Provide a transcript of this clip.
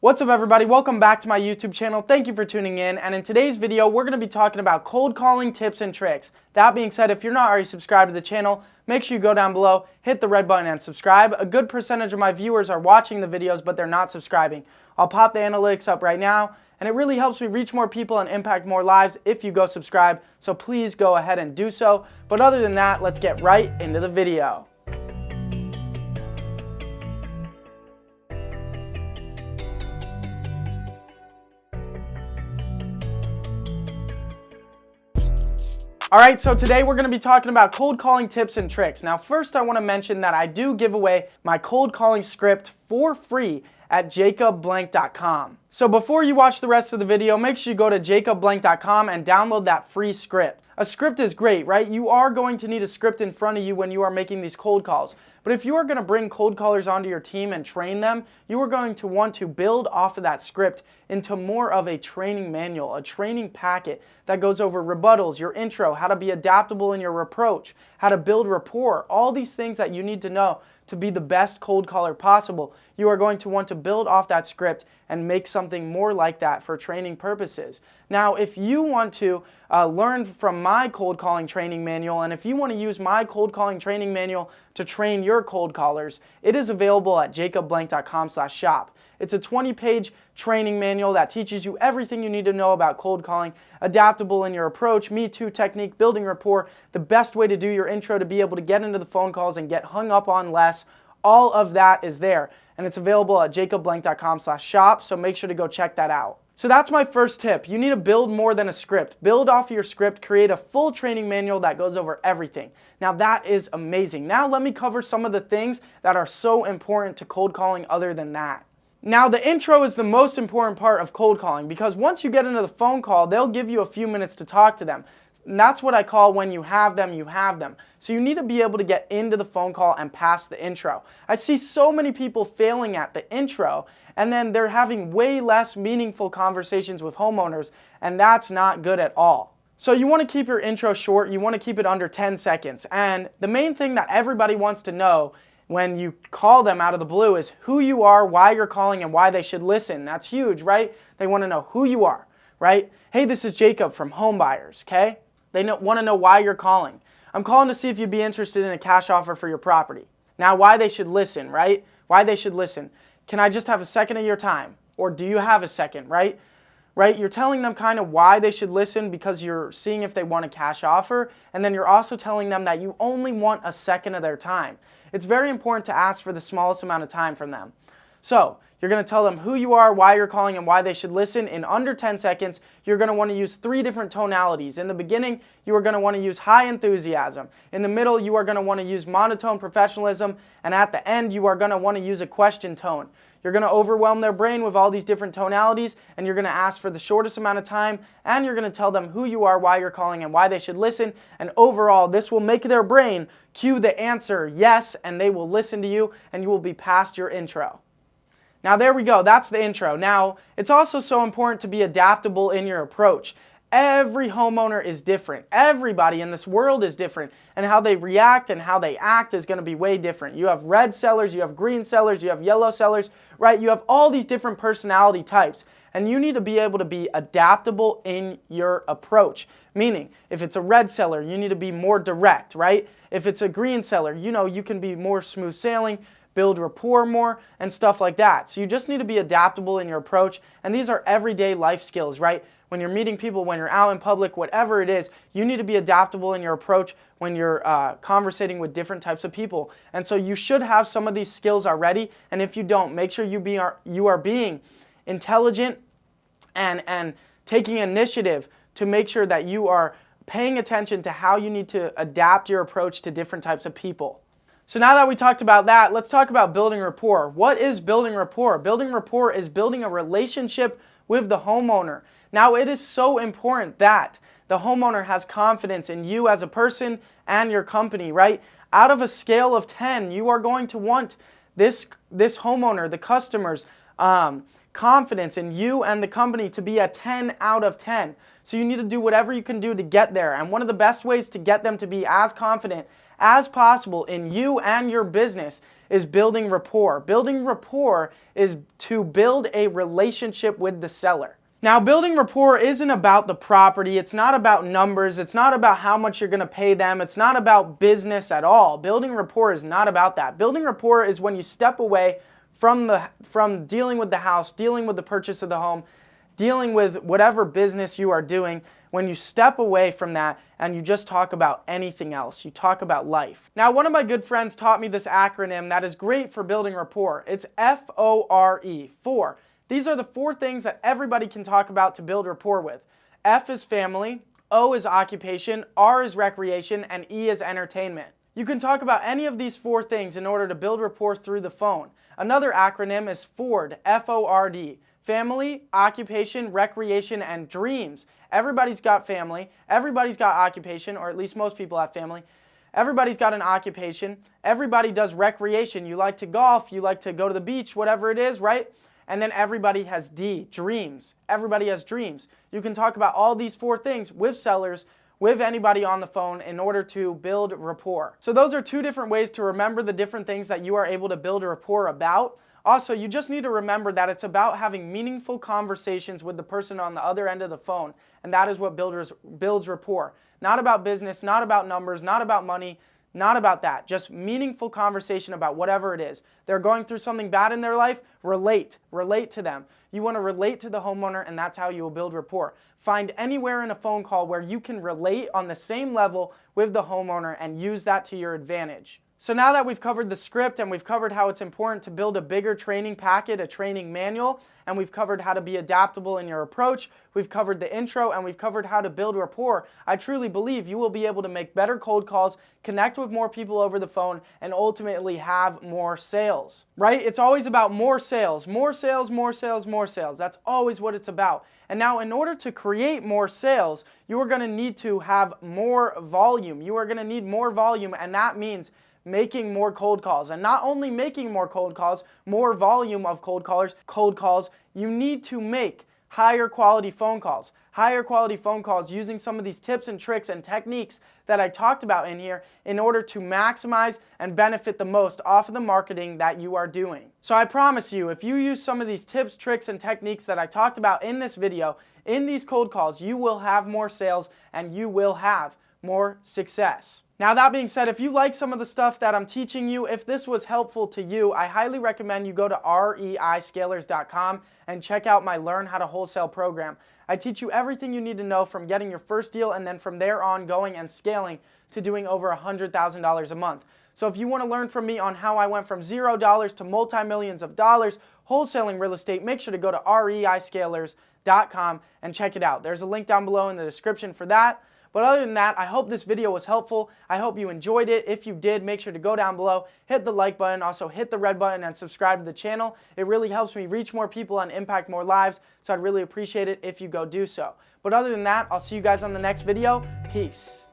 What's up everybody, welcome back to my YouTube channel. Thank you for tuning in, and in today's video we're going to be talking about cold calling tips and tricks. That being said, if you're not already subscribed to the channel, make sure you go down below, hit the red button and subscribe. A good percentage of my viewers are watching the videos but they're not subscribing. I'll pop the analytics up right now, and it really helps me reach more people and impact more lives if you go subscribe, so please go ahead and do so. But other than that, let's get right into the video. Alright, so today we're going to be talking about cold calling tips and tricks. Now first I want to mention that I do give away my cold calling script for free at jacobblank.com. So before you watch the rest of the video, make sure you go to jacobblank.com and download that free script. A script is great, right? You are going to need a script in front of you when you are making these cold calls. But if you are going to bring cold callers onto your team and train them, you are going to want to build off of that script into more of a training manual, a training packet that goes over rebuttals, your intro, how to be adaptable in your approach, how to build rapport, all these things that you need to know to be the best cold caller possible. You are going to want to build off that script and make something more like that for training purposes. Now, if you want to learn from my cold calling training manual, and if you want to use my cold calling training manual to train your cold callers, it is available at jacobblank.com/shop. It's a 20-page training manual that teaches you everything you need to know about cold calling, adaptable in your approach, Me Too technique, building rapport, the best way to do your intro to be able to get into the phone calls and get hung up on less. All of that is there, and it's available at jacobblank.com/shop, so make sure to go check that out. So that's my first tip. You need to build more than a script. Build off of your script, create a full training manual that goes over everything. Now that is amazing. Now let me cover some of the things that are so important to cold calling other than that. Now the intro is the most important part of cold calling, because once you get into the phone call, they'll give you a few minutes to talk to them. And that's what I call when you have them, you have them. So you need to be able to get into the phone call and pass the intro. I see so many people failing at the intro, and then they're having way less meaningful conversations with homeowners, and that's not good at all. So you want to keep your intro short, you want to keep it under 10 seconds. And the main thing that everybody wants to know when you call them out of the blue is who you are, why you're calling, and why they should listen. That's huge, right? They want to know who you are, right? Hey, this is Jacob from Home Buyers, okay? They want to know why you're calling. I'm calling to see if you'd be interested in a cash offer for your property. Now, why they should listen, right? Why they should listen. Can I just have a second of your time? Or do you have a second, right? Right? You're telling them kind of why they should listen because you're seeing if they want a cash offer, and then you're also telling them that you only want a second of their time. It's very important to ask for the smallest amount of time from them. So, you're going to tell them who you are, why you're calling, and why they should listen. In under 10 seconds, you're going to want to use 3 different tonalities. In the beginning, you are going to want to use high enthusiasm. In the middle, you are going to want to use monotone professionalism. And at the end, you are going to want to use a question tone. You're going to overwhelm their brain with all these different tonalities, and you're going to ask for the shortest amount of time, and you're going to tell them who you are, why you're calling, and why they should listen. And overall, this will make their brain cue the answer yes, and they will listen to you, and you will be past your intro. Now there we go, that's the intro. Now, it's also so important to be adaptable in your approach. Every homeowner is different. Everybody in this world is different, and how they react and how they act is going to be way different. You have red sellers, you have green sellers, you have yellow sellers, right? You have all these different personality types, and you need to be able to be adaptable in your approach. Meaning, if it's a red seller, you need to be more direct, right? If it's a green seller, you can be more smooth sailing, build rapport more, and stuff like that. So you just need to be adaptable in your approach, and these are everyday life skills, right? When you're meeting people, when you're out in public, whatever it is, you need to be adaptable in your approach when you're conversating with different types of people. And so you should have some of these skills already, and if you don't, make sure you are being intelligent and taking initiative to make sure that you are paying attention to how you need to adapt your approach to different types of people. So now that we talked about that, let's talk about building rapport. What is building rapport? Building rapport is building a relationship with the homeowner. Now, it is so important that the homeowner has confidence in you as a person and your company, right? Out of a scale of 10, you are going to want this homeowner, the customer's confidence in you and the company to be a 10 out of 10. So you need to do whatever you can do to get there. And one of the best ways to get them to be as confident as possible in you and your business is building rapport. Building rapport is to build a relationship with the seller. Now, building rapport isn't about the property. It's not about numbers. It's not about how much you're going to pay them. It's not about business at all. Building rapport is not about that. Building rapport is when you step away from dealing with the house, dealing with the purchase of the home, dealing with whatever business you are doing, when you step away from that and you just talk about anything else. You talk about life. Now, one of my good friends taught me this acronym that is great for building rapport. It's FORE, 4. These are the 4 things that everybody can talk about to build rapport with. F is family, O is occupation, R is recreation, and E is entertainment. You can talk about any of these 4 things in order to build rapport through the phone. Another acronym is FORD, F-O-R-D. Family, occupation, recreation, and dreams. Everybody's got family. Everybody's got occupation, or at least most people have family. Everybody's got an occupation. Everybody does recreation. You like to golf. You like to go to the beach, whatever it is, right? And then everybody has D, dreams. Everybody has dreams. You can talk about all these 4 things with sellers, with anybody on the phone in order to build rapport. So those are 2 different ways to remember the different things that you are able to build a rapport about. Also, you just need to remember that it's about having meaningful conversations with the person on the other end of the phone, and that is what builds rapport. Not about business, not about numbers, not about money, not about that. Just meaningful conversation about whatever it is. They're going through something bad in their life, relate to them. You want to relate to the homeowner, and that's how you will build rapport. Find anywhere in a phone call where you can relate on the same level with the homeowner and use that to your advantage. So now that we've covered the script and we've covered how it's important to build a bigger training packet, a training manual, and we've covered how to be adaptable in your approach, we've covered the intro, and we've covered how to build rapport, I truly believe you will be able to make better cold calls, connect with more people over the phone, and ultimately have more sales, right? It's always about more sales, more sales, more sales, more sales. That's always what it's about. And now in order to create more sales, you are going to need to have more volume. You are going to need more volume, and that means making more cold calls. And not only making more cold calls, more volume of cold calls, you need to make higher quality phone calls. Higher quality phone calls using some of these tips and tricks and techniques that I talked about in here in order to maximize and benefit the most off of the marketing that you are doing. So I promise you, if you use some of these tips, tricks, and techniques that I talked about in this video, in these cold calls, you will have more sales and you will have more success. Now, that being said, if you like some of the stuff that I'm teaching you, if this was helpful to you, I highly recommend you go to reiscalers.com and check out my Learn How to Wholesale program. I teach you everything you need to know from getting your first deal and then from there on going and scaling to doing over $100,000 a month. So if you want to learn from me on how I went from $0 to multi-millions of dollars wholesaling real estate, make sure to go to reiscalers.com and check it out. There's a link down below in the description for that. But other than that, I hope this video was helpful. I hope you enjoyed it. If you did, make sure to go down below, hit the like button, also hit the red button and subscribe to the channel. It really helps me reach more people and impact more lives, so I'd really appreciate it if you go do so. But other than that, I'll see you guys on the next video. Peace.